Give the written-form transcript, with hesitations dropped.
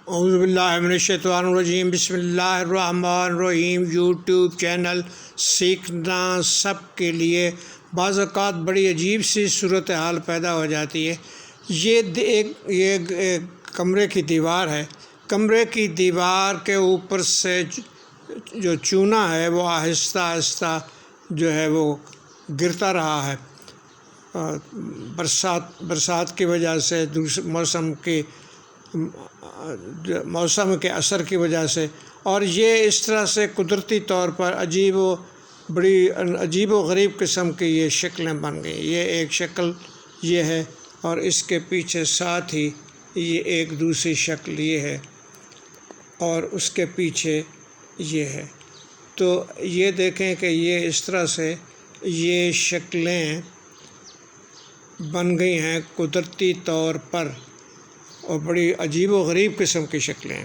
اعوذ باللہ من الشیطان الرجیم، بسم اللہ الرحمن الرحیم۔ یوٹیوب چینل سیکھنا سب کے لیے بعض اوقات بڑی عجیب سی صورتحال پیدا ہو جاتی ہے۔ یہ کمرے کی دیوار ہے۔ کمرے کی دیوار کے اوپر سے جو چونا ہے وہ آہستہ آہستہ جو ہے وہ گرتا رہا ہے، برسات کی وجہ سے، موسم کے اثر کی وجہ سے، اور یہ اس طرح سے قدرتی طور پر عجیب و غریب قسم کی یہ شکلیں بن گئیں۔ یہ ایک شکل یہ ہے، اور اس کے پیچھے ساتھ ہی یہ ایک دوسری شکل یہ ہے، اور اس کے پیچھے یہ ہے۔ تو یہ دیکھیں کہ یہ اس طرح سے یہ شکلیں بن گئی ہیں قدرتی طور پر، اور بڑی عجیب و غریب قسم کی شکلیں ہیں۔